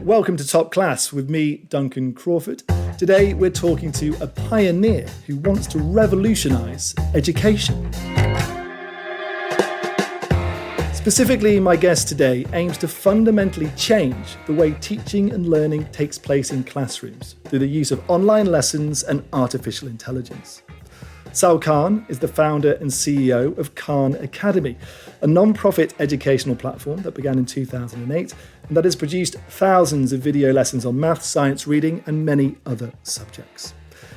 Welcome to Top Class with me, Duncan Crawford. Today we're talking to a pioneer who wants to revolutionise education. Specifically, my guest today aims to fundamentally change the way teaching and learning takes place in classrooms through the use of online lessons and artificial intelligence. Sal Khan is the founder and CEO of Khan Academy, a non-profit educational platform that began in 2008 and that has produced thousands of video lessons on maths, science, reading and many other subjects.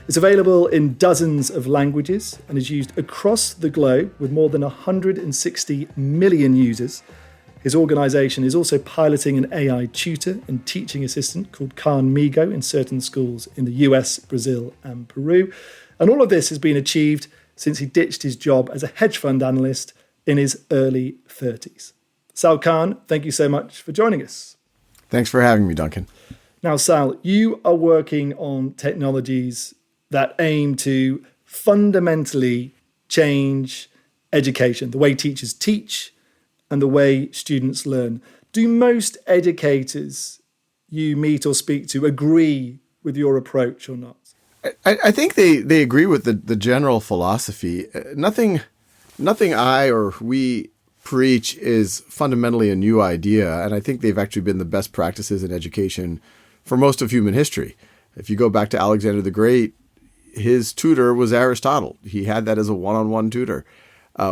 It's available in dozens of languages and is used across the globe with more than 160 million users. His organisation is also piloting an AI tutor and teaching assistant called Khan Migo in certain schools in the US, Brazil and Peru. And all of this has been achieved since he ditched his job as a hedge fund analyst in his early 30s. Sal Khan, thank you so much for joining us. Thanks for having me, Duncan. Now, Sal, you are working on technologies that aim to fundamentally change education, the way teachers teach and the way students learn. Do most educators you meet or speak to agree with your approach or not? I think they agree with the general philosophy. Nothing I or we preach is fundamentally a new idea, and I think they've actually been the best practices in education for most of human history. If you go back to Alexander the Great, his tutor was Aristotle. He had that as a one-on-one tutor.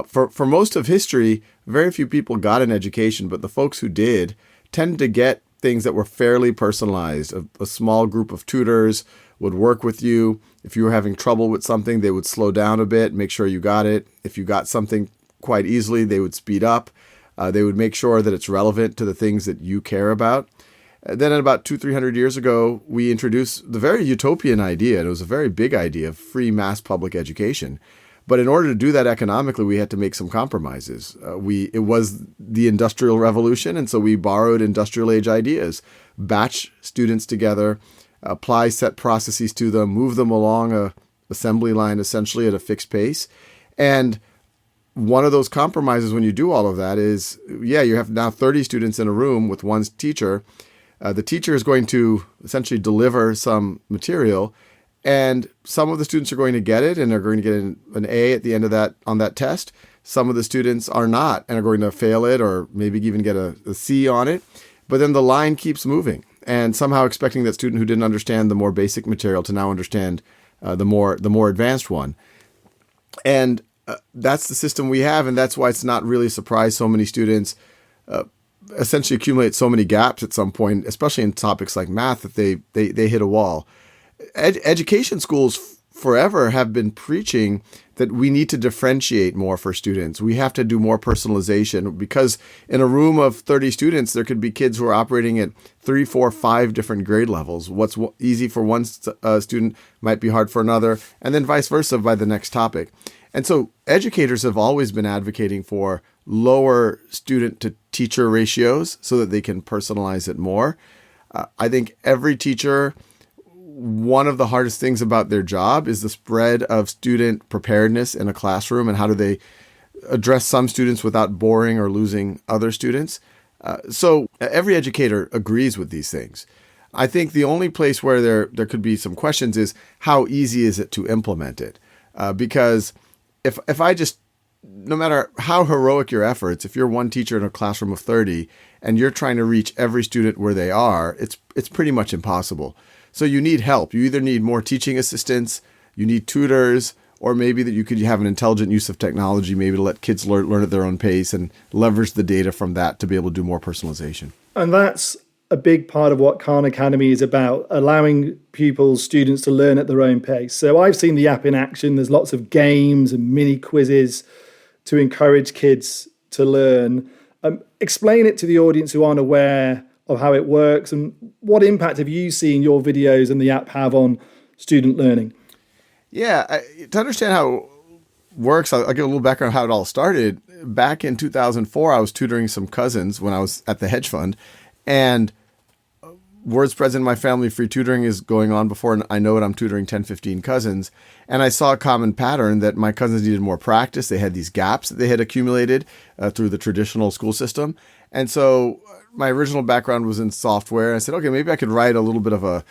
For most of history, very few people got an education, but the folks who did tended to get things that were fairly personalized. A small group of tutors would work with you. If you were having trouble with something, they would slow down a bit, make sure you got it. If you got something quite easily, they would speed up. They would make sure that it's relevant to the things that you care about. Then about 200-300 years ago, we introduced the very utopian idea, and it was a very big idea, of free mass public education. But in order to do that economically, we had to make some compromises. It was the Industrial Revolution, and so we borrowed industrial age ideas, batch students together, apply set processes to them, move them along a assembly line essentially at a fixed pace. And one of those compromises when you do all of that is, you have now 30 students in a room with one teacher. The teacher is going to essentially deliver some material, and some of the students are going to get it and are going to get an A at the end of that on that test. Some of the students are not and are going to fail it or maybe even get a C on it. But then the line keeps moving, and somehow expecting that student who didn't understand the more basic material to now understand the more advanced one. And that's the system we have, and that's why it's not really a surprise so many students essentially accumulate so many gaps at some point, especially in topics like math, that they hit a wall. Education schools forever have been preaching that we need to differentiate more for students. We have to do more personalization, because in a room of 30 students, there could be kids who are operating at 3, 4, 5 different grade levels. What's easy for one student might be hard for another, and then vice versa by the next topic. And so educators have always been advocating for lower student to teacher ratios so that they can personalize it more. I think every teacher, one of the hardest things about their job is the spread of student preparedness in a classroom, and how do they address some students without boring or losing other students. So every educator agrees with these things. I think the only place where there could be some questions is how easy is it to implement it? Because if I just, no matter how heroic your efforts, if you're one teacher in a classroom of 30 and you're trying to reach every student where they are, it's pretty much impossible. So you need help. You either need more teaching assistants, you need tutors, or maybe that you could have an intelligent use of technology, maybe to let kids learn at their own pace and leverage the data from that to be able to do more personalization. And that's a big part of what Khan Academy is about, allowing pupils, students to learn at their own pace. So I've seen the app in action. There's lots of games and mini quizzes to encourage kids to learn. Explain it to the audience who aren't aware of how it works, and what impact have you seen your videos and the app have on student learning? Yeah, to understand how it works, I'll give a little background on how it all started. Back in 2004, I was tutoring some cousins when I was at the hedge fund, and word spreads in my family, free tutoring is going on before I know it. I'm tutoring 10, 15 cousins. And I saw a common pattern that my cousins needed more practice. They had these gaps that they had accumulated through the traditional school system. And so my original background was in software. I said, okay, maybe I could write a little bit of a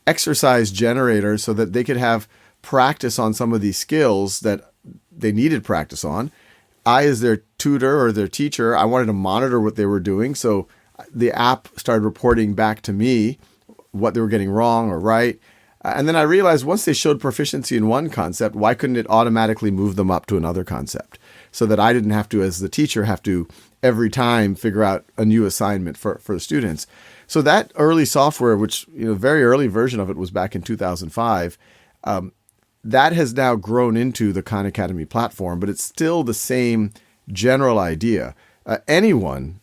exercise generator so that they could have practice on some of these skills that they needed practice on. I, as their tutor or their teacher, I wanted to monitor what they were doing. So the app started reporting back to me what they were getting wrong or right. And then I realized once they showed proficiency in one concept, why couldn't it automatically move them up to another concept so that I didn't have to, as the teacher, have to every time figure out a new assignment for the students. So that early software, which, very early version of it was back in 2005, that has now grown into the Khan Academy platform, but it's still the same general idea. Anyone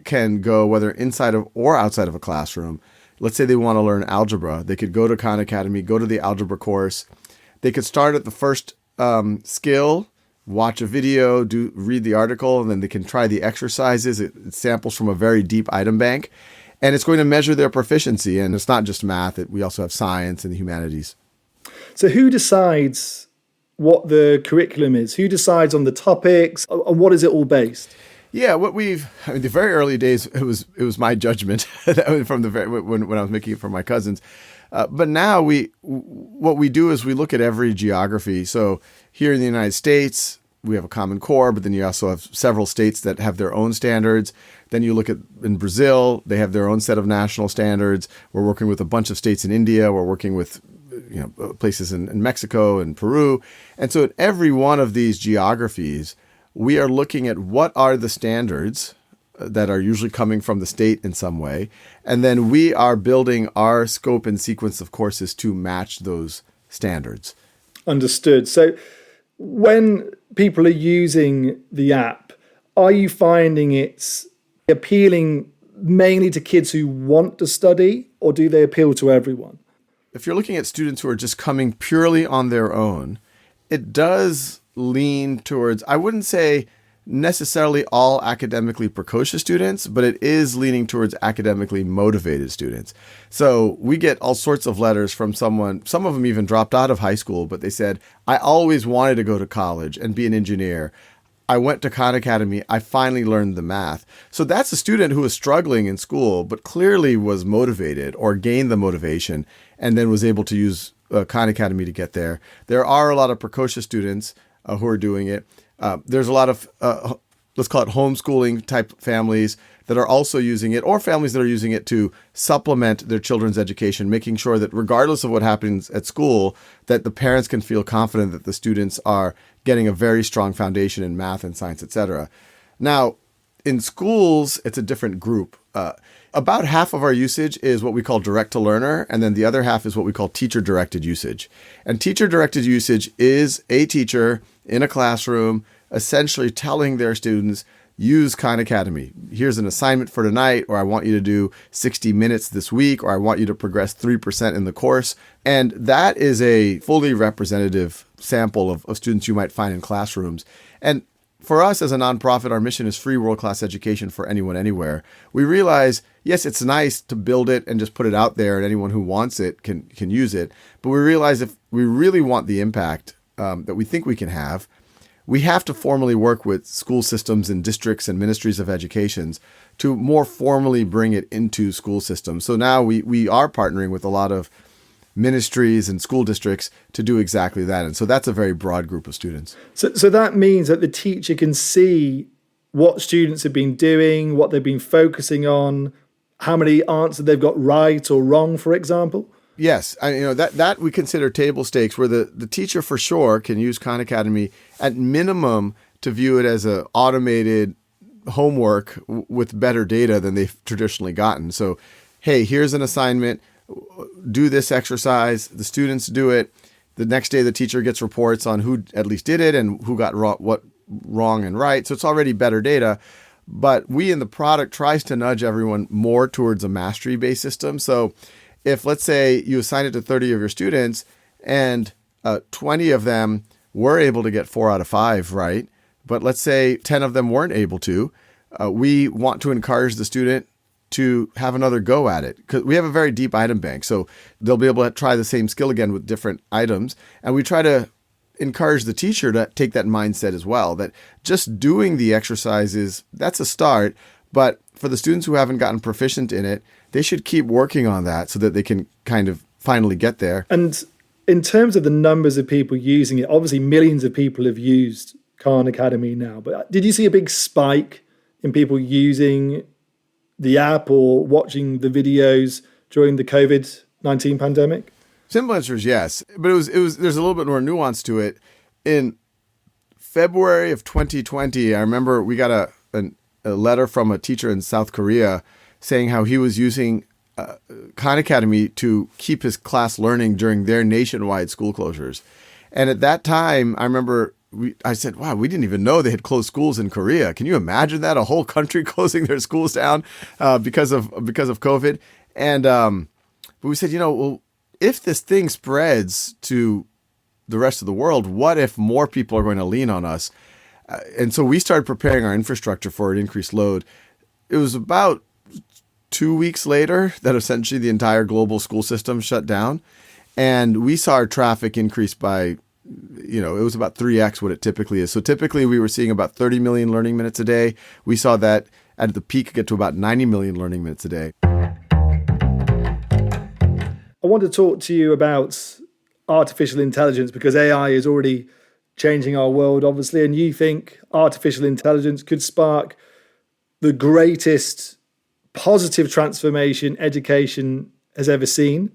can go, whether inside of or outside of a classroom. Let's say they want to learn algebra. They could go to Khan Academy, go to the algebra course. They could start at the first skill, watch a video, read the article, and then they can try the exercises. It samples from a very deep item bank, and it's going to measure their proficiency. And it's not just math. We also have science and the humanities. So who decides what the curriculum is? Who decides on the topics? On what is it all based? Yeah, the very early days, it was my judgment from when I was making it for my cousins. But now what we do is we look at every geography. So here in the United States, we have a Common Core, but then you also have several states that have their own standards. Then you look at in Brazil, they have their own set of national standards. We're working with a bunch of states in India. We're working with places in Mexico and Peru. And so in every one of these geographies, we are looking at what are the standards that are usually coming from the state in some way. And then we are building our scope and sequence of courses to match those standards. Understood. So when people are using the app, are you finding it's appealing mainly to kids who want to study, or do they appeal to everyone? If you're looking at students who are just coming purely on their own, it does lean towards, I wouldn't say necessarily all academically precocious students, but it is leaning towards academically motivated students. So we get all sorts of letters from someone, some of them even dropped out of high school, but they said, I always wanted to go to college and be an engineer. I went to Khan Academy. I finally learned the math. So that's a student who was struggling in school, but clearly was motivated or gained the motivation and then was able to use Khan Academy to get there. There are a lot of precocious students who are doing it. There's a lot of, let's call it homeschooling type families that are also using it, or families that are using it to supplement their children's education, making sure that regardless of what happens at school, that the parents can feel confident that the students are getting a very strong foundation in math and science, etc. Now, in schools, it's a different group. About half of our usage is what we call direct-to-learner, and then the other half is what we call teacher-directed usage. And teacher-directed usage is a teacher in a classroom essentially telling their students, use Khan Academy. Here's an assignment for tonight, or I want you to do 60 minutes this week, or I want you to progress 3% in the course. And that is a fully representative sample of students you might find in classrooms. And for us as a nonprofit, our mission is free world-class education for anyone, anywhere. We realize, yes, it's nice to build it and just put it out there and anyone who wants it can use it. But we realize if we really want the impact that we think we can have, we have to formally work with school systems and districts and ministries of education to more formally bring it into school systems. So now we are partnering with a lot of ministries and school districts to do exactly that. And so that's a very broad group of students. So that means that the teacher can see what students have been doing, what they've been focusing on, how many answers they've got right or wrong, for example? Yes, that we consider table stakes, where the teacher for sure can use Khan Academy at minimum to view it as an automated homework with better data than they've traditionally gotten. So, hey, here's an assignment, do this exercise, the students do it. The next day the teacher gets reports on who at least did it and who got what wrong and right. So it's already better data. But we in the product tries to nudge everyone more towards a mastery-based system. So if, let's say, you assign it to 30 of your students and 20 of them were able to get 4 out of 5 right, but let's say 10 of them weren't able to, we want to encourage the student to have another go at it. Because we have a very deep item bank, so they'll be able to try the same skill again with different items. And we try to encourage the teacher to take that mindset as well, that just doing the exercises, that's a start. But for the students who haven't gotten proficient in it, they should keep working on that so that they can kind of finally get there. And in terms of the numbers of people using it, obviously millions of people have used Khan Academy now, but did you see a big spike in people using the app or watching the videos during the COVID-19 pandemic? Simple answer is yes, but it was there's a little bit more nuance to it. In February of 2020, I remember we got a letter from a teacher in South Korea saying how he was using Khan Academy to keep his class learning during their nationwide school closures. And at that time, I remember I said, wow, we didn't even know they had closed schools in Korea. Can you imagine that? A whole country closing their schools down because of COVID. And but we said, well, if this thing spreads to the rest of the world, what if more people are going to lean on us? And so we started preparing our infrastructure for an increased load. It was about 2 weeks later that essentially the entire global school system shut down. And we saw our traffic increase by, it was about 3x what it typically is. So typically we were seeing about 30 million learning minutes a day. We saw that at the peak get to about 90 million learning minutes a day. I want to talk to you about artificial intelligence because AI is already changing our world, obviously, and you think artificial intelligence could spark the greatest positive transformation education has ever seen.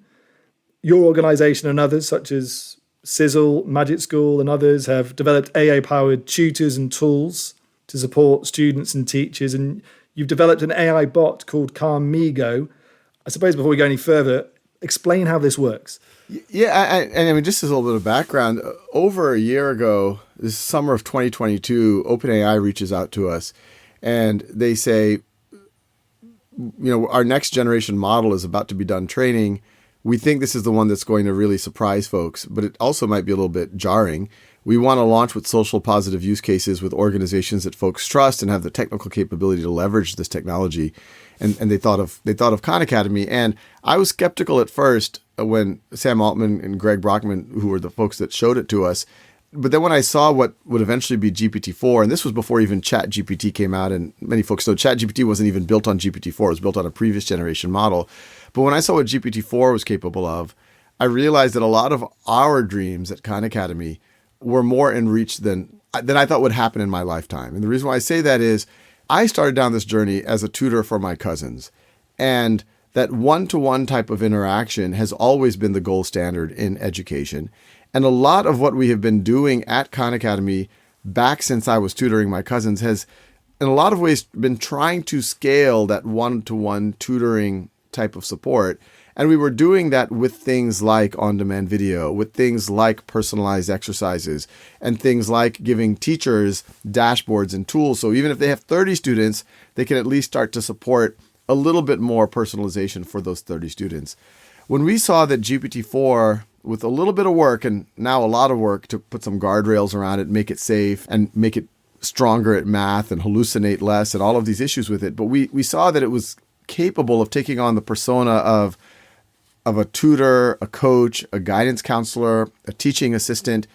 Your organization and others, such as Sizzle, Magic School, and others, have developed AI-powered tutors and tools to support students and teachers, and you've developed an AI bot called Carmigo. I suppose before we go any further, explain how this works. Yeah, I mean, just as a little bit of background, over a year ago, this summer of 2022, OpenAI reaches out to us and they say, our next generation model is about to be done training. We think this is the one that's going to really surprise folks, but it also might be a little bit jarring. We want to launch with social positive use cases with organizations that folks trust and have the technical capability to leverage this technology. And they thought of Khan Academy. And I was skeptical at first when Sam Altman and Greg Brockman, who were the folks that showed it to us. But then when I saw what would eventually be GPT-4, and this was before even ChatGPT came out, and many folks know ChatGPT wasn't even built on GPT-4, it was built on a previous generation model. But when I saw what GPT-4 was capable of, I realized that a lot of our dreams at Khan Academy were more in reach than I thought would happen in my lifetime. And the reason why I say that is I started down this journey as a tutor for my cousins. And that one-to-one type of interaction has always been the gold standard in education. And a lot of what we have been doing at Khan Academy back since I was tutoring my cousins has, in a lot of ways, been trying to scale that one-to-one tutoring type of support. And we were doing that with things like on-demand video, with things like personalized exercises, and things like giving teachers dashboards and tools. So even if they have 30 students, they can at least start to support a little bit more personalization for those 30 students. When we saw that GPT-4, with a little bit of work, and now a lot of work to put some guardrails around it, make it safe, and make it stronger at math and hallucinate less, and all of these issues with it, but we saw that it was capable of taking on the persona of a tutor, a coach, a guidance counselor, a teaching assistant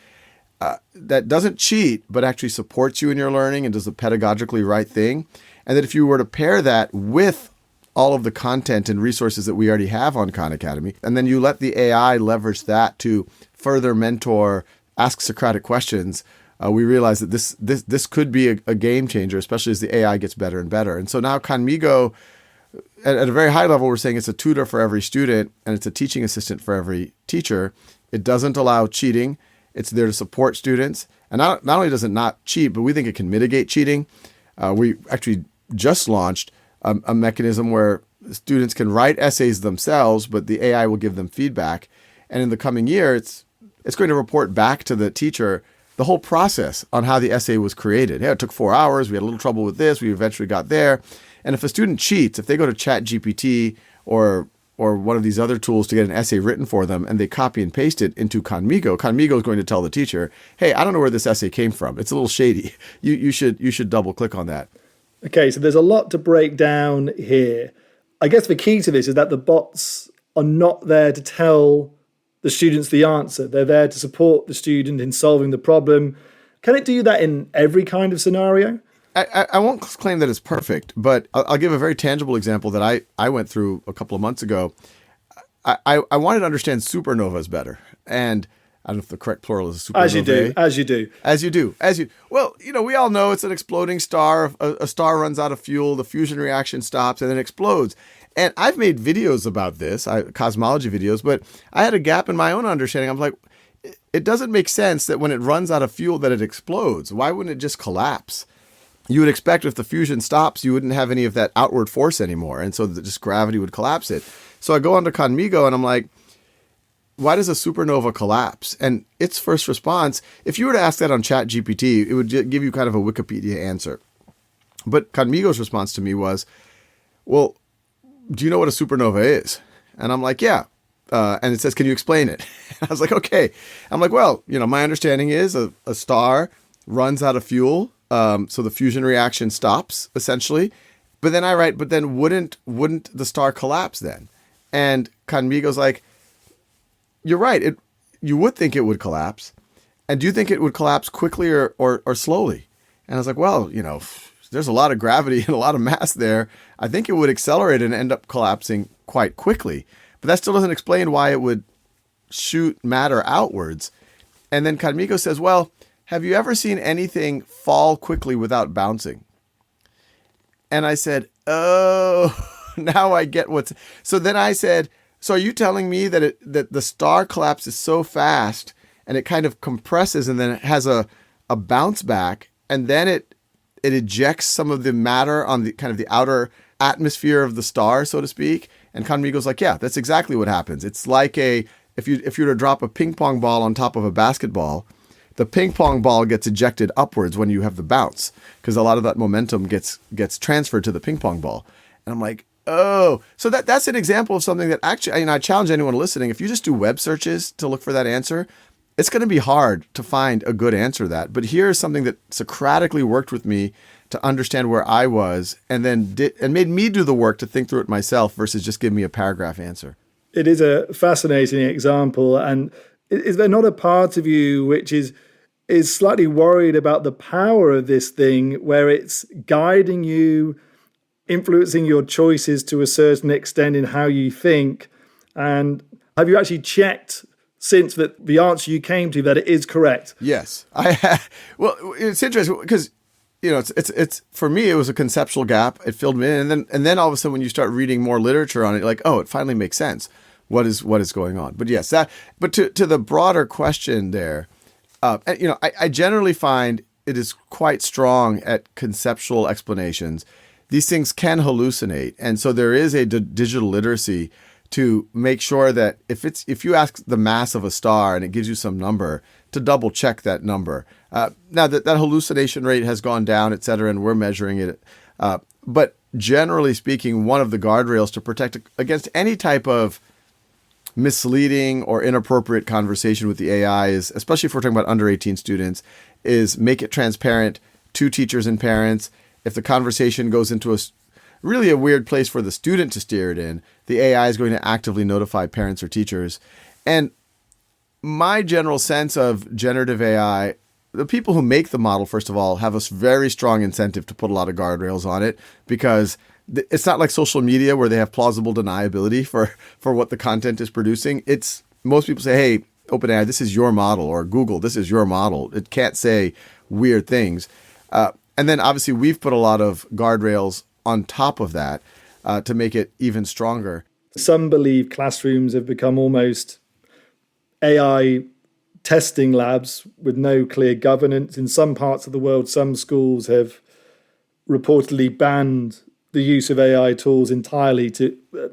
that doesn't cheat, but actually supports you in your learning and does the pedagogically right thing. And that if you were to pair that with all of the content and resources that we already have on Khan Academy, and then you let the AI leverage that to further mentor, ask Socratic questions, we realized that this could be a game changer, especially as the AI gets better and better. And so now Carmigo, at a very high level, we're saying it's a tutor for every student and it's a teaching assistant for every teacher. It doesn't allow cheating. It's there to support students. And not only does it not cheat, but we think it can mitigate cheating. We actually just launched a mechanism where students can write essays themselves, but the AI will give them feedback. And in the coming year, it's going to report back to the teacher the whole process on how the essay was created. Yeah, it took 4 hours. We had a little trouble with this. We eventually got there. And if a student cheats, if they go to ChatGPT or one of these other tools to get an essay written for them and they copy and paste it into Carmigo, Carmigo is going to tell the teacher, hey, I don't know where this essay came from. It's a little shady. You should double click on that. Okay, so there's a lot to break down here. I guess the key to this is that the bots are not there to tell the students the answer. They're there to support the student in solving the problem. Can it do that in every kind of scenario? I won't claim that it's perfect, but I'll give a very tangible example that I went through a couple of months ago. I wanted to understand supernovas better. And I don't know if the correct plural is supernova. As you do. Well, we all know it's an exploding star. A star runs out of fuel, the fusion reaction stops, and then explodes. And I've made videos about this, cosmology videos, but I had a gap in my own understanding. I'm like, it doesn't make sense that when it runs out of fuel that it explodes. Why wouldn't it just collapse? You would expect if the fusion stops, you wouldn't have any of that outward force anymore. And so just gravity would collapse it. So I go onto Conmigo and I'm like, why does a supernova collapse? And its first response, if you were to ask that on ChatGPT, it would give you kind of a Wikipedia answer. But Conmigo's response to me was, well, do you know what a supernova is? And I'm like, yeah. And it says, can you explain it? I was like, okay. I'm like, well, my understanding is a star runs out of fuel. So the fusion reaction stops essentially. But then I write, but then wouldn't the star collapse then? And Conmigo's like, you're right. You would think it would collapse. And do you think it would collapse quickly or slowly? And I was like, well, there's a lot of gravity and a lot of mass there. I think it would accelerate and end up collapsing quite quickly. But that still doesn't explain why it would shoot matter outwards. And then Conmigo says, well, have you ever seen anything fall quickly without bouncing? And I said, oh, now I get what's... So then I said, so are you telling me that the star collapses so fast and it kind of compresses and then it has a bounce back and then it ejects some of the matter on the kind of the outer atmosphere of the star, so to speak? And Conmigo's like, yeah, that's exactly what happens. It's like if you were to drop a ping pong ball on top of a basketball, the ping pong ball gets ejected upwards when you have the bounce because a lot of that momentum gets transferred to the ping pong ball. And I'm like, oh, so that's an example of something that actually, I challenge anyone listening, if you just do web searches to look for that answer, it's going to be hard to find a good answer to that. But here's something that Socratically worked with me to understand where I was and then made me do the work to think through it myself versus just give me a paragraph answer. It is a fascinating example. And is there not a part of you which is slightly worried about the power of this thing where it's guiding you, influencing your choices to a certain extent in how you think? And have you actually checked since that the answer you came to that it is correct? Yes, I have. Well, it's interesting because it's for me it was a conceptual gap. It filled me in, and then all of a sudden when you start reading more literature on it, you're like, oh, it finally makes sense. What is going on? But yes, But to the broader question there, I generally find it is quite strong at conceptual explanations. These things can hallucinate. And so there is a digital literacy to make sure that if you ask the mass of a star and it gives you some number, to double check that number. Now that hallucination rate has gone down, et cetera, and we're measuring it. But generally speaking, one of the guardrails to protect against any type of misleading or inappropriate conversation with the AI is, especially if we're talking about under 18 students, is make it transparent to teachers and parents. If the conversation goes into a weird place for the student to steer it in, the AI is going to actively notify parents or teachers. And my general sense of generative AI, the people who make the model, first of all, have a very strong incentive to put a lot of guardrails on it because it's not like social media where they have plausible deniability for what the content is producing. It's most people say, hey, OpenAI, this is your model, or Google, this is your model. It can't say weird things. And then obviously we've put a lot of guardrails on top of that to make it even stronger. Some believe classrooms have become almost AI testing labs with no clear governance. In some parts of the world, some schools have reportedly banned the use of AI tools entirely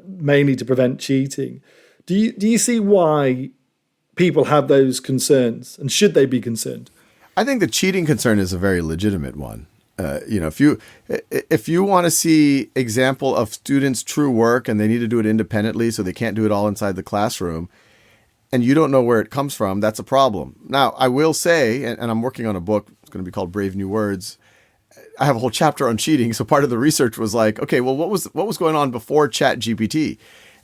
mainly to prevent cheating. Do you see why people have those concerns, and should they be concerned? I think the cheating concern is a very legitimate one. If you want to see example of students' true work and they need to do it independently, so they can't do it all inside the classroom, and you don't know where it comes from, that's a problem. Now, I will say, and I'm working on a book, it's going to be called Brave New Words, I have a whole chapter on cheating. So part of the research was like, okay, well, what was going on before ChatGPT?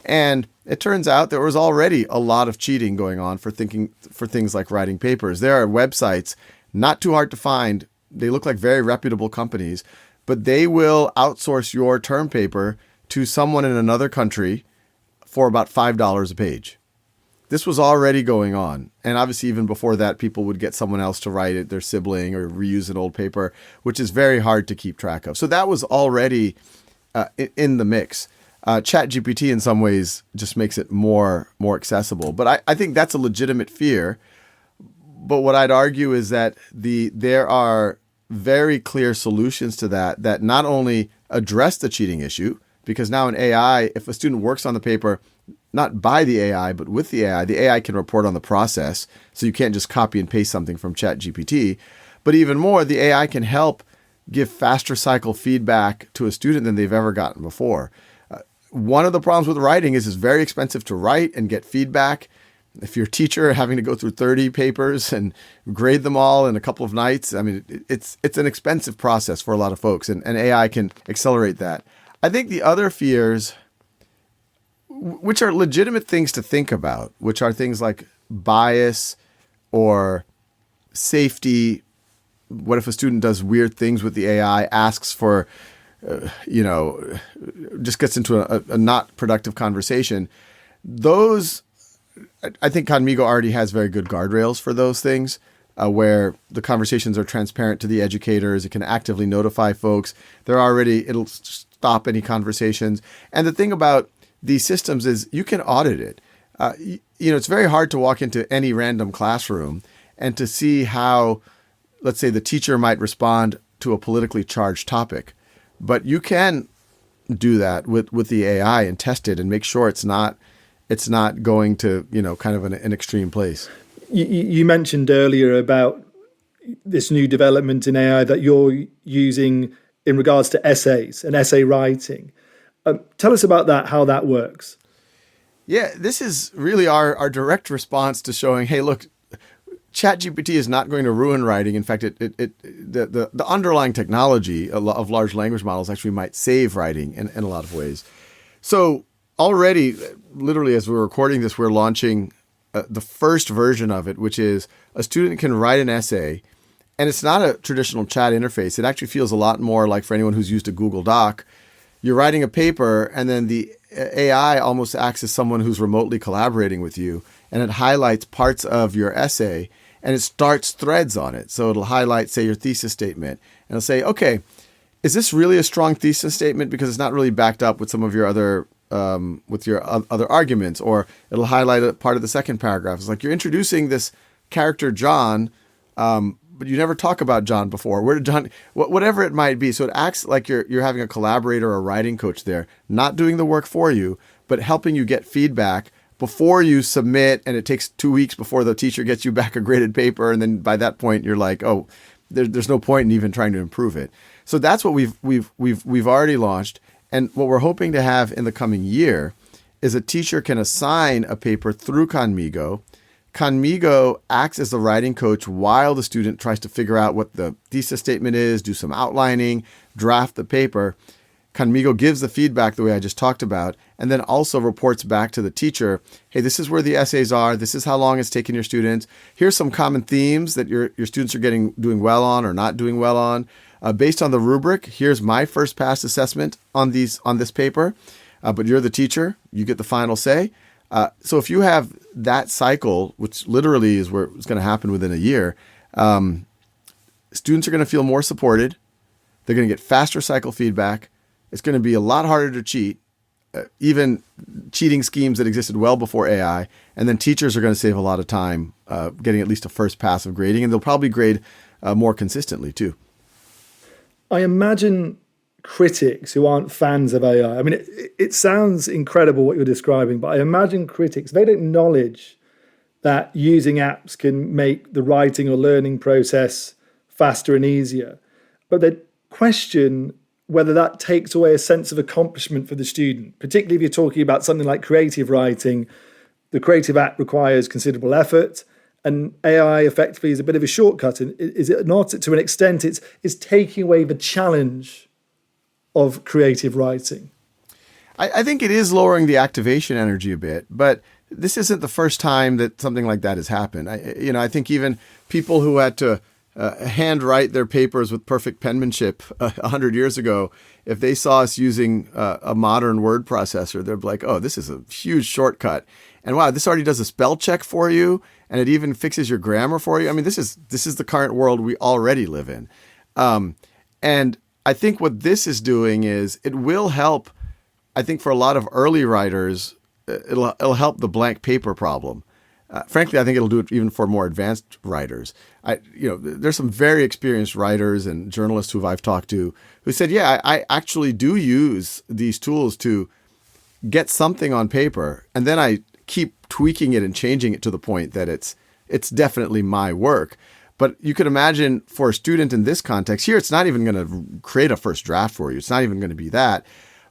And it turns out there was already a lot of cheating going on for things like writing papers. There are websites, not too hard to find. They look like very reputable companies, but they will outsource your term paper to someone in another country for about $5 a page. This was already going on. And obviously, even before that, people would get someone else to write it, their sibling, or reuse an old paper, which is very hard to keep track of. So that was already in the mix. ChatGPT in some ways just makes it more accessible. But I think that's a legitimate fear. But what I'd argue is that there are very clear solutions to that not only address the cheating issue, because now in AI, if a student works on the paper, not by the AI, but with the AI can report on the process. So you can't just copy and paste something from ChatGPT. But even more, the AI can help give faster cycle feedback to a student than they've ever gotten before. One of the problems with writing is it's very expensive to write and get feedback. If you're a teacher having to go through 30 papers and grade them all in a couple of nights, I mean, it's an expensive process for a lot of folks, and AI can accelerate that. I think the other fears, which are legitimate things to think about, which are things like bias or safety. What if a student does weird things with the AI, asks for, just gets into a not productive conversation? Those, I think Conmigo already has very good guardrails for those things, where the conversations are transparent to the educators. It can actively notify folks. It'll stop any conversations. And the thing about these systems is you can audit it. It's very hard to walk into any random classroom and to see how, let's say, the teacher might respond to a politically charged topic. But you can do that with the AI and test it and make sure it's not going to, kind of an extreme place. You mentioned earlier about this new development in AI that you're using in regards to essays and essay writing. Tell us about that, how that works. Yeah, this is really our direct response to showing, hey, look, ChatGPT is not going to ruin writing. In fact, the underlying technology of large language models actually might save writing in a lot of ways. So already, literally, as we're recording this, we're launching the first version of it, which is a student can write an essay, and it's not a traditional chat interface. It actually feels a lot more like, for anyone who's used a Google Doc, you're writing a paper, and then the AI almost acts as someone who's remotely collaborating with you, and it highlights parts of your essay, and it starts threads on it. So it'll highlight, say, your thesis statement, and it'll say, okay, is this really a strong thesis statement because it's not really backed up with some of your other other arguments? Or it'll highlight a part of the second paragraph. It's like, you're introducing this character John, but you never talk about John before. Where did John, whatever it might be. So it acts like you're having a collaborator or a writing coach there, not doing the work for you, but helping you get feedback before you submit. And it takes 2 weeks before the teacher gets you back a graded paper. And then by that point, you're like, oh, there's no point in even trying to improve it. So that's what we've already launched. And what we're hoping to have in the coming year is a teacher can assign a paper through Conmigo. Conmigo acts as the writing coach while the student tries to figure out what the thesis statement is, do some outlining, draft the paper. Conmigo gives the feedback the way I just talked about, and then also reports back to the teacher, hey, this is where the essays are. This is how long it's taken your students. Here's some common themes that your students are doing well on or not doing well on. Based on the rubric, here's my first pass assessment on this paper. But you're the teacher. You get the final say. So if you have that cycle, which literally is where it's going to happen within a year, students are going to feel more supported. They're going to get faster cycle feedback. It's going to be a lot harder to cheat, even cheating schemes that existed well before AI. And then teachers are going to save a lot of time getting at least a first pass of grading, and they'll probably grade more consistently too. I imagine critics who aren't fans of AI, I mean, it sounds incredible what you're describing, but I imagine critics, they'd acknowledge that using apps can make the writing or learning process faster and easier, but they'd question whether that takes away a sense of accomplishment for the student, particularly if you're talking about something like creative writing. The creative app requires considerable effort, And AI effectively is a bit of a shortcut. And is it not? To an extent, it's taking away the challenge of creative writing. I think it is lowering the activation energy a bit, but this isn't the first time that something like that has happened. I think even people who had to handwrite their papers with perfect penmanship 100 years ago, if they saw us using a modern word processor, they'd be like, oh, this is a huge shortcut. And wow, this already does a spell check for you, and it even fixes your grammar for you. I mean, this is the current world we already live in. And I think what this is doing is it will help. I think for a lot of early writers, it'll help the blank paper problem. Frankly, I think it'll do it even for more advanced writers. There's some very experienced writers and journalists who I've talked to who said, yeah, I actually do use these tools to get something on paper, and then I keep tweaking it and changing it to the point that it's definitely my work. But you could imagine for a student in this context here, it's not even going to create a first draft for you. It's not even going to be that.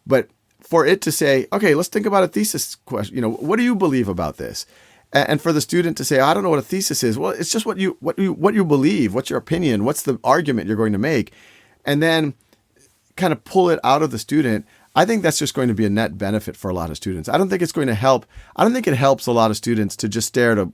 But for it to say, okay, let's think about a thesis question. What do you believe about this? And for the student to say, I don't know what a thesis is. Well, it's just what you believe. What's your opinion? What's the argument you're going to make? And then kind of pull it out of the student. I think that's just going to be a net benefit for a lot of students. I don't think it's going to help. I don't think it helps a lot of students to just stare at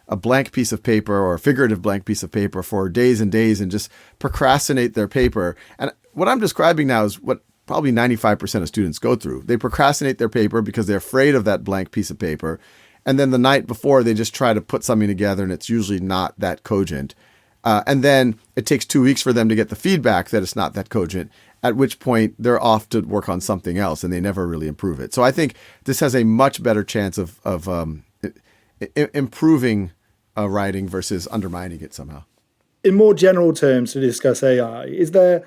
a blank piece of paper or a figurative blank piece of paper for days and days and just procrastinate their paper. And what I'm describing now is what probably 95% of students go through. They procrastinate their paper because they're afraid of that blank piece of paper. And then the night before, they just try to put something together, and it's usually not that cogent. And then it takes 2 weeks for them to get the feedback that it's not that cogent, at which point they're off to work on something else, and they never really improve it. So I think this has a much better chance of improving writing versus undermining it somehow. In more general terms, to discuss AI, is there,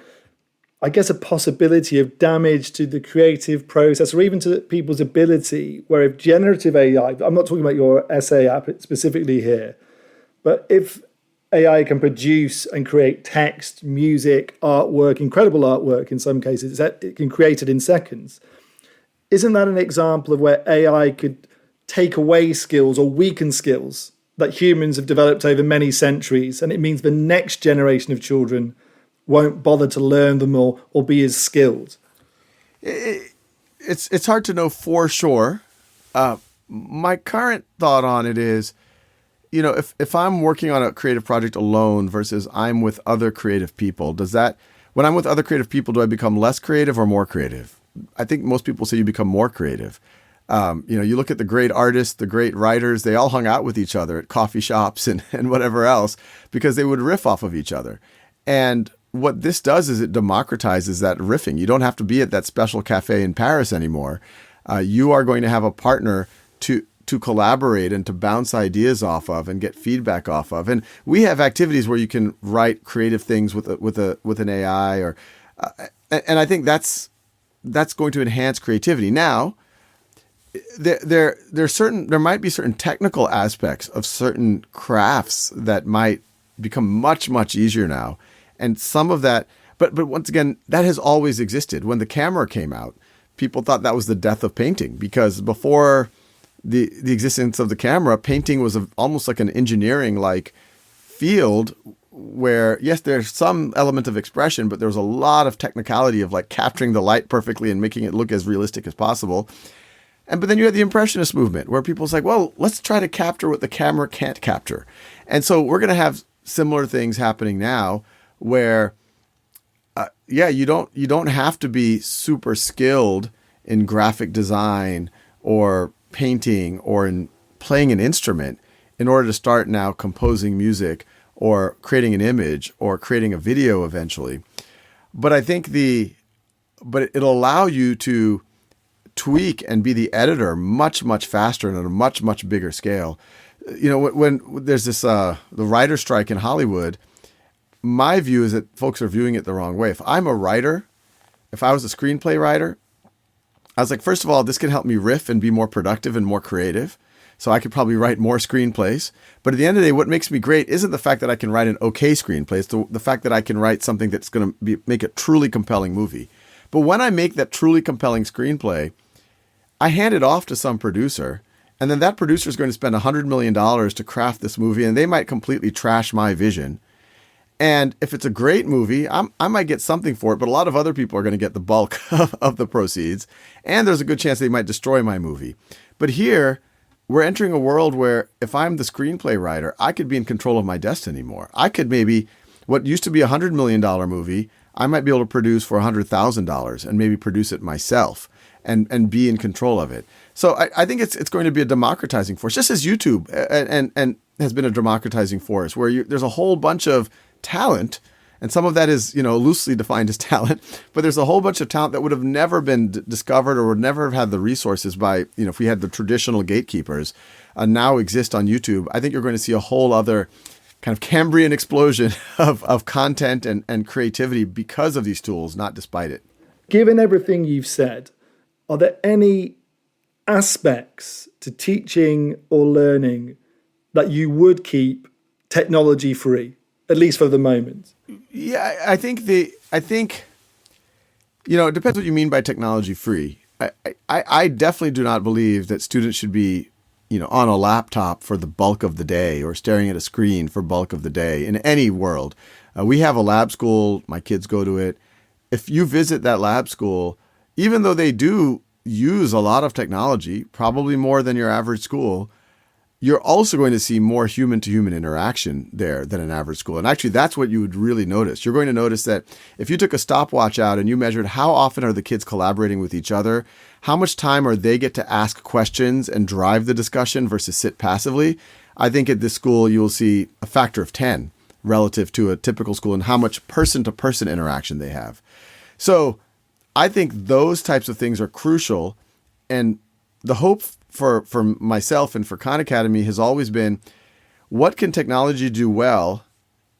I guess, a possibility of damage to the creative process or even to people's ability where if generative AI, I'm not talking about your essay app specifically here, but if AI can produce and create text, music, artwork, incredible artwork in some cases, it can create it in seconds. Isn't that an example of where AI could take away skills or weaken skills that humans have developed over many centuries, and it means the next generation of children won't bother to learn them or be as skilled? It's hard to know for sure. My current thought on it is, if I'm working on a creative project alone versus I'm with other creative people, when I'm with other creative people, do I become less creative or more creative? I think most people say you become more creative. You look at the great artists, the great writers, they all hung out with each other at coffee shops and whatever else because they would riff off of each other. And what this does is it democratizes that riffing. You don't have to be at that special cafe in Paris anymore. You are going to have a partner to collaborate and to bounce ideas off of and get feedback off of. And we have activities where you can write creative things with an AI and I think that's going to enhance creativity. Now, there might be certain technical aspects of certain crafts that might become much, much easier now. And some of that, but once again, that has always existed. When the camera came out, people thought that was the death of painting because before the existence of the camera, painting was almost like an engineering-like field where, yes, there's some element of expression, but there was a lot of technicality of like capturing the light perfectly and making it look as realistic as possible. But then you had the Impressionist movement where people's like, well, let's try to capture what the camera can't capture. And so we're going to have similar things happening now where, you don't have to be super skilled in graphic design or painting or in playing an instrument in order to start now composing music or creating an image or creating a video eventually. But I think it'll allow you to tweak and be the editor much, much faster and at a much, much bigger scale. When there's this the writer strike in Hollywood, my view is that folks are viewing it the wrong way. If I'm a writer, if I was a screenplay writer, I was like, first of all, this can help me riff and be more productive and more creative. So I could probably write more screenplays. But at the end of the day, what makes me great isn't the fact that I can write an okay screenplay. It's the fact that I can write something that's going to make a truly compelling movie. But when I make that truly compelling screenplay, I hand it off to some producer, And then that producer is going to spend $100 million to craft this movie, and they might completely trash my vision. And if it's a great movie, I might get something for it, but a lot of other people are going to get the bulk of the proceeds. And there's a good chance they might destroy my movie. But here, we're entering a world where if I'm the screenplay writer, I could be in control of my destiny more. I could maybe, what used to be a $100 million movie, I might be able to produce for $100,000 and maybe produce it myself and be in control of it. So I think it's going to be a democratizing force, just as YouTube and has been a democratizing force, where there's a whole bunch of talent, and some of that is, loosely defined as talent, but there's a whole bunch of talent that would have never been discovered or would never have had the resources by, if we had the traditional gatekeepers now exist on YouTube. I think you're going to see a whole other kind of Cambrian explosion of content and creativity because of these tools, not despite it. Given everything you've said, are there any aspects to teaching or learning that you would keep technology free, at least for the moment? Yeah, I think it depends what you mean by technology free. I definitely do not believe that students should be, on a laptop for the bulk of the day or staring at a screen for bulk of the day in any world. We have a lab school. My kids go to it. If you visit that lab school, even though they do use a lot of technology, probably more than your average school, you're also going to see more human-to-human interaction there than an average school. And actually, that's what you would really notice. You're going to notice that if you took a stopwatch out and you measured how often are the kids collaborating with each other, how much time are they get to ask questions and drive the discussion versus sit passively, I think at this school you will see a factor of 10 relative to a typical school and how much person-to-person interaction they have. So I think those types of things are crucial. And the hope for myself and for Khan Academy has always been, what can technology do well?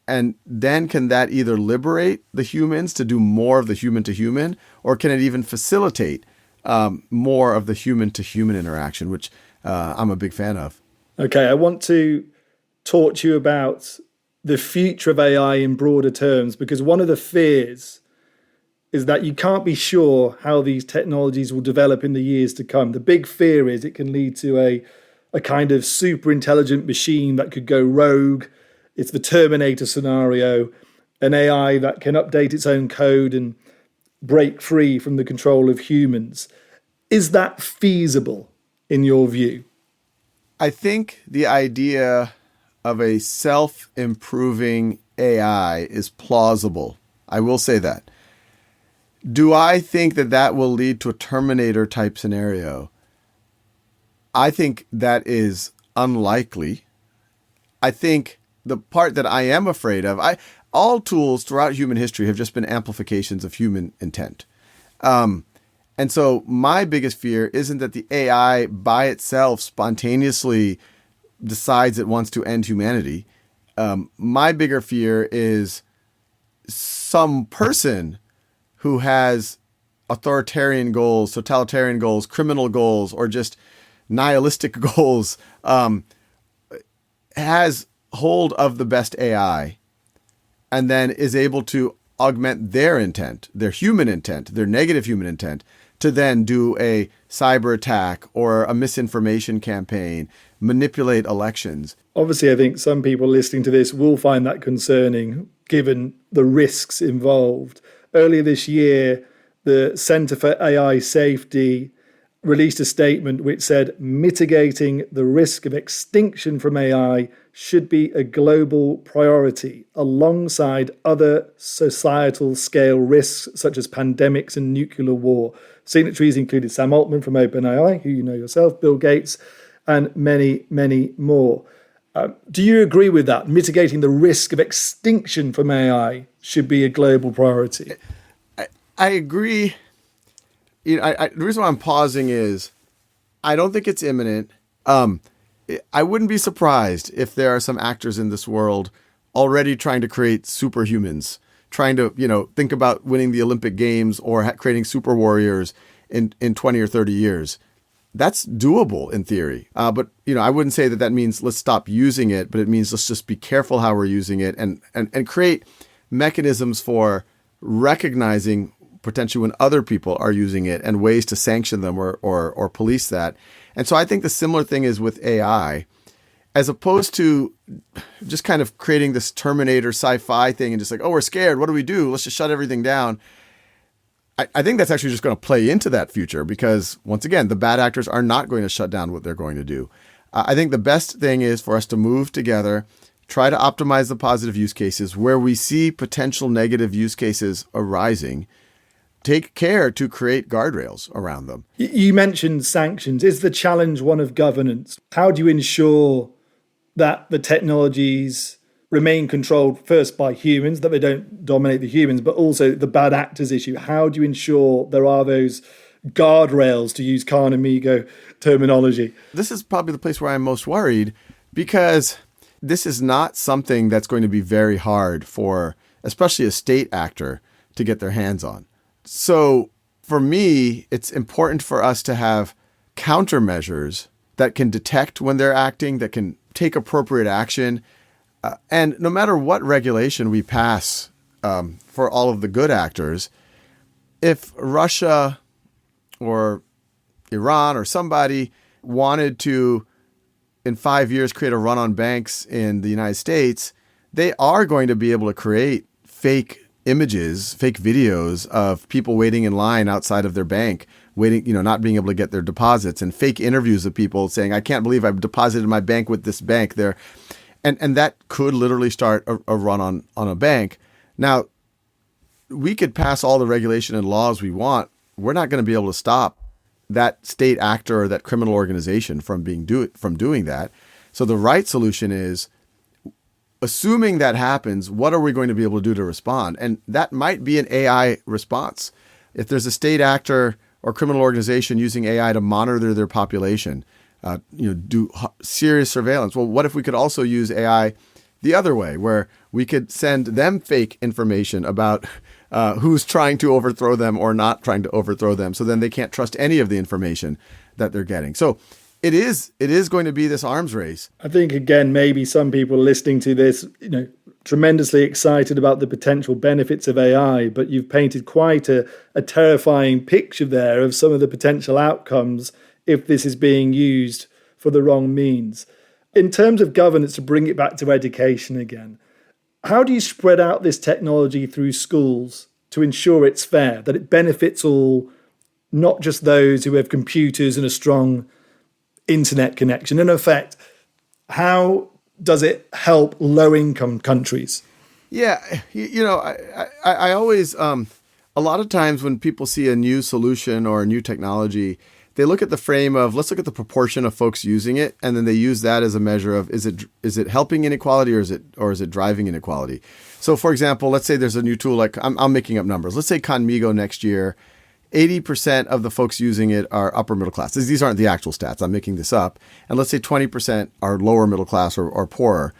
And then can that either liberate the humans to do more of the human-to-human, or can it even facilitate more of the human-to-human interaction, which I'm a big fan of. Okay, I want to talk to you about the future of AI in broader terms, because one of the fears is that you can't be sure how these technologies will develop in the years to come. The big fear is it can lead to a kind of super intelligent machine that could go rogue. It's the Terminator scenario, an AI that can update its own code and break free from the control of humans. Is that feasible in your view? I think the idea of a self-improving AI is plausible. I will say that. Do I think that that will lead to a Terminator type scenario? I think that is unlikely. I think the part that I am afraid of, all tools throughout human history have just been amplifications of human intent. And so my biggest fear isn't that the AI by itself spontaneously decides it wants to end humanity. My bigger fear is some person who has authoritarian goals, totalitarian goals, criminal goals, or just nihilistic goals, has hold of the best AI and then is able to augment their intent, their human intent, their negative human intent, to then do a cyber attack or a misinformation campaign, manipulate elections. Obviously, I think some people listening to this will find that concerning, given the risks involved. Earlier this year, the Centre for AI Safety released a statement which said mitigating the risk of extinction from AI should be a global priority alongside other societal scale risks such as pandemics and nuclear war. Signatories included Sam Altman from OpenAI, who you know yourself, Bill Gates, and many, many more. Do you agree with that? Mitigating the risk of extinction from AI should be a global priority. I agree. The reason why I'm pausing is I don't think it's imminent. I wouldn't be surprised if there are some actors in this world already trying to create superhumans, trying to, think about winning the Olympic Games or creating super warriors in 20 or 30 years. That's doable in theory. But, I wouldn't say that means let's stop using it, but it means let's just be careful how we're using it and create mechanisms for recognizing potentially when other people are using it and ways to sanction them or police that. And so I think the similar thing is with AI, as opposed to just kind of creating this Terminator sci-fi thing and just like, oh, we're scared. What do we do? Let's just shut everything down. I think that's actually just going to play into that future because, once again, the bad actors are not going to shut down what they're going to do. I think the best thing is for us to move together, try to optimize the positive use cases where we see potential negative use cases arising. Take care to create guardrails around them. You mentioned sanctions. Is the challenge one of governance? How do you ensure that the technologies remain controlled first by humans, that they don't dominate the humans, but also the bad actors issue? How do you ensure there are those guardrails, to use Khan amigo terminology? This is probably the place where I'm most worried because this is not something that's going to be very hard for, especially a state actor, to get their hands on. So for me, it's important for us to have countermeasures that can detect when they're acting, that can take appropriate action. And no matter what regulation we pass for all of the good actors, if Russia or Iran or somebody wanted to, in 5 years, create a run on banks in the United States, they are going to be able to create fake images, fake videos of people waiting in line outside of their bank, waiting, not being able to get their deposits, and fake interviews of people saying, I can't believe I've deposited my bank with this bank there. And that could literally start a run on a bank. Now, we could pass all the regulation and laws we want. We're not going to be able to stop that state actor or that criminal organization from doing that. So the right solution is, assuming that happens, what are we going to be able to do to respond? And that might be an AI response. If there's a state actor or criminal organization using AI to monitor their population, do serious surveillance. Well, what if we could also use AI the other way, where we could send them fake information about who's trying to overthrow them or not trying to overthrow them, so then they can't trust any of the information that they're getting. So it is going to be this arms race. I think, again, maybe some people listening to this, tremendously excited about the potential benefits of AI, but you've painted quite a terrifying picture there of some of the potential outcomes if this is being used for the wrong means. In terms of governance, to bring it back to education again, how do you spread out this technology through schools to ensure it's fair, that it benefits all, not just those who have computers and a strong internet connection? In effect, how does it help low-income countries? Yeah, I always, a lot of times when people see a new solution or a new technology, they look at the frame of, let's look at the proportion of folks using it, and then they use that as a measure of, is it helping inequality or is it driving inequality? So, for example, let's say there's a new tool, like I'm making up numbers. Let's say Conmigo next year, 80% of the folks using it are upper middle class. These aren't the actual stats. I'm making this up. And let's say 20% are lower middle class or poorer.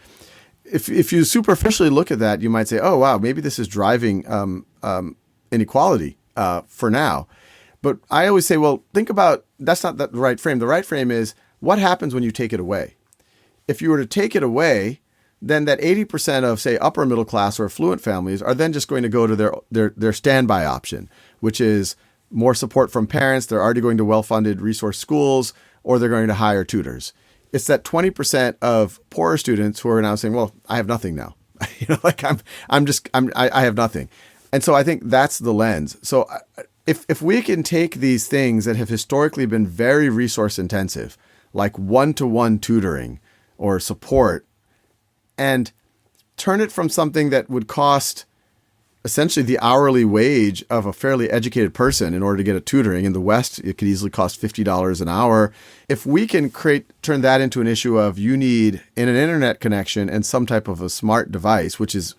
If you superficially look at that, you might say, oh, wow, maybe this is driving inequality for now. But I always say, well, think about, that's not the right frame. The right frame is, what happens when you take it away? If you were to take it away, then that 80% of, say, upper middle class or affluent families are then just going to go to their standby option, which is more support from parents. They're already going to well-funded resource schools, or they're going to hire tutors. It's that 20% of poorer students who are now saying, well, I have nothing now. I have nothing. And so I think that's the lens. So if we can take these things that have historically been very resource intensive, like one-to-one tutoring or support, and turn it from something that would cost essentially the hourly wage of a fairly educated person in order to get a tutoring. In the West, it could easily cost $50 an hour. If we can turn that into an issue of, you need an internet connection and some type of a smart device, which is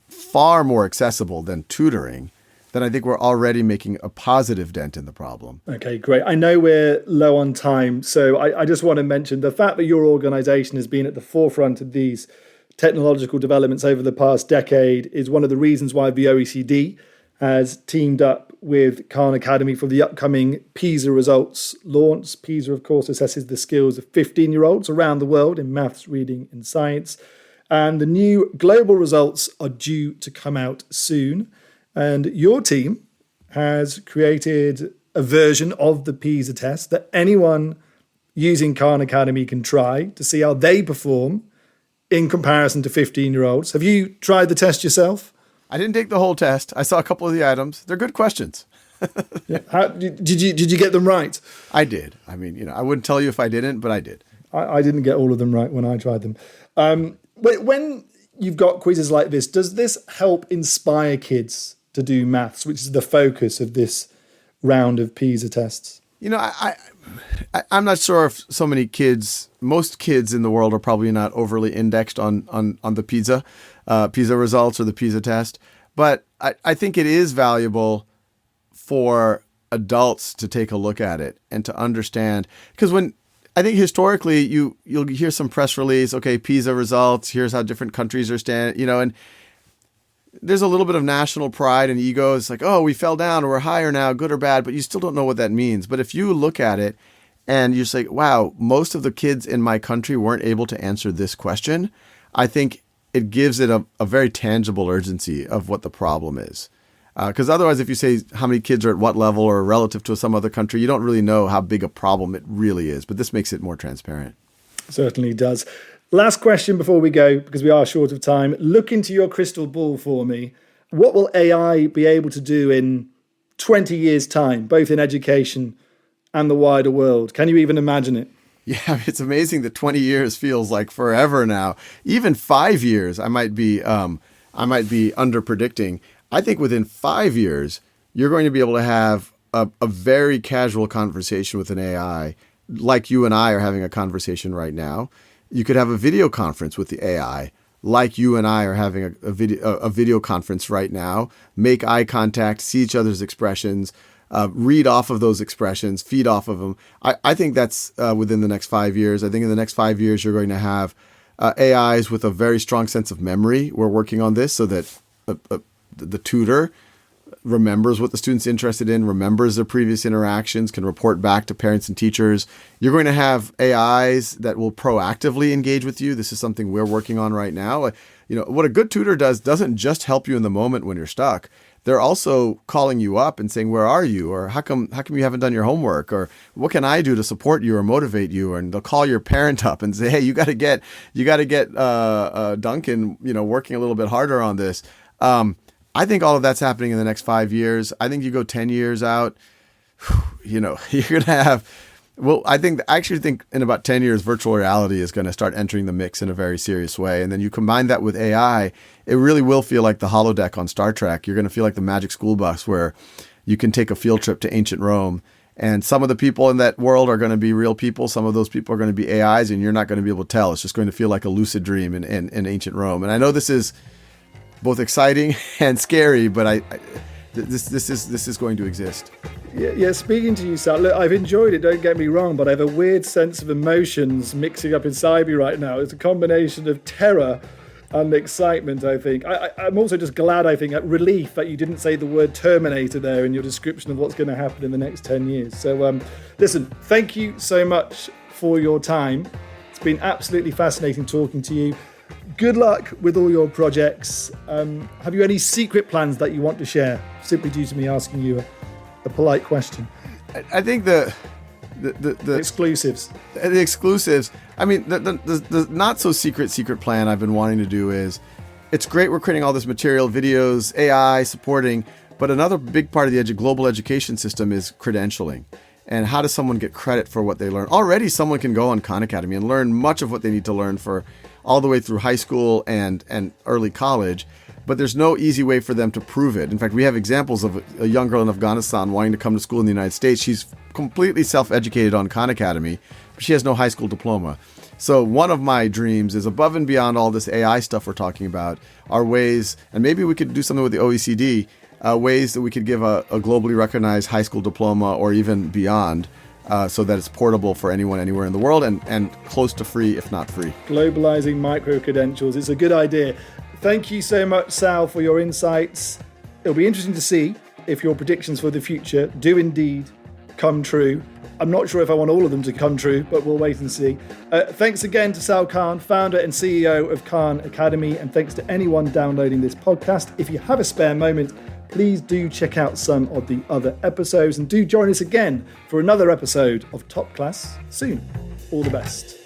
far more accessible than tutoring, then I think we're already making a positive dent in the problem. Okay, great. I know we're low on time, so I just want to mention the fact that your organization has been at the forefront of these technological developments over the past decade is one of the reasons why the OECD has teamed up with Khan Academy for the upcoming PISA results launch. PISA, of course, assesses the skills of 15-year-olds around the world in maths, reading, and science. And the new global results are due to come out soon. And your team has created a version of the PISA test that anyone using Khan Academy can try to see how they perform in comparison to 15-year-olds. Have you tried the test yourself? I didn't take the whole test. I saw a couple of the items. They're good questions. Yeah. Did you get them right? I did. I mean, I wouldn't tell you if I didn't, but I did. I didn't get all of them right when I tried them. When you've got quizzes like this, does this help inspire kids to do maths, which is the focus of this round of PISA tests? I'm not sure if so many kids, most kids in the world are probably not overly indexed on the PISA results or the PISA test. But I think it is valuable for adults to take a look at it and to understand. Because I think historically you'll hear some press release, okay, PISA results, here's how different countries are standing, and there's a little bit of national pride and ego. It's like, oh, we fell down or we're higher now, good or bad, but you still don't know what that means. But if you look at it and you say, wow, most of the kids in my country weren't able to answer this question, I think it gives it a very tangible urgency of what the problem is. Because otherwise, if you say how many kids are at what level or relative to some other country, you don't really know how big a problem it really is. But this makes it more transparent. Certainly does. Last question before we go, because we are short of time. Look into your crystal ball for me. What will AI be able to do in 20 years' time, both in education and the wider world? Can you even imagine it? Yeah, it's amazing that 20 years feels like forever now. Even 5 years, I might be under predicting. I think within 5 years, you're going to be able to have a very casual conversation with an AI, like you and I are having a conversation right now. You could have a video conference with the AI, like you and I are having a video conference right now, make eye contact, see each other's expressions, read off of those expressions, feed off of them. I think that's within the next 5 years. I think in the next 5 years, you're going to have AIs with a very strong sense of memory. We're working on this so that the tutor remembers what the student's interested in, remembers their previous interactions, can report back to parents and teachers. You're going to have AIs that will proactively engage with you. This is something we're working on right now. What a good tutor doesn't just help you in the moment when you're stuck. They're also calling you up and saying, where are you? Or how come you haven't done your homework? Or what can I do to support you or motivate you? And they'll call your parent up and say, hey, you got to get Duncan, working a little bit harder on this. I think all of that's happening in the next 5 years. I think you go 10 years out, you're going to have, I actually think in about 10 years, virtual reality is going to start entering the mix in a very serious way. And then you combine that with AI, it really will feel like the holodeck on Star Trek. You're going to feel like the Magic School Bus where you can take a field trip to ancient Rome. And some of the people in that world are going to be real people. Some of those people are going to be AIs, and you're not going to be able to tell. It's just going to feel like a lucid dream in ancient Rome. And I know this is both exciting and scary, but this is going to exist. Yeah. Speaking to you, Sal, look, I've enjoyed it. Don't get me wrong, but I have a weird sense of emotions mixing up inside me right now. It's a combination of terror and excitement. I think I'm also just glad. I think at relief that you didn't say the word Terminator there in your description of what's going to happen in the next 10 years. So, listen, thank you so much for your time. It's been absolutely fascinating talking to you. Good luck with all your projects. Have you any secret plans that you want to share? Simply due to me asking you a polite question. I think the exclusives. The exclusives. I mean, the not so secret plan I've been wanting to do is, it's great we're creating all this material, videos, AI supporting, but another big part of the global education system is credentialing. And how does someone get credit for what they learn? Already someone can go on Khan Academy and learn much of what they need to learn for all the way through high school and early college, but there's no easy way for them to prove it. In fact, we have examples of a young girl in Afghanistan wanting to come to school in the United States. She's completely self-educated on Khan Academy, but she has no high school diploma. So one of my dreams is, above and beyond all this AI stuff we're talking about, are ways, and maybe we could do something with the OECD, ways that we could give a globally recognized high school diploma or even beyond, so that it's portable for anyone anywhere in the world and close to free, if not free. Globalizing micro-credentials. It's a good idea. Thank you so much, Sal, for your insights. It'll be interesting to see if your predictions for the future do indeed come true. I'm not sure if I want all of them to come true, but we'll wait and see. Thanks again to Sal Khan, founder and CEO of Khan Academy, and thanks to anyone downloading this podcast. If you have a spare moment, please do check out some of the other episodes and do join us again for another episode of Top Class soon. All the best.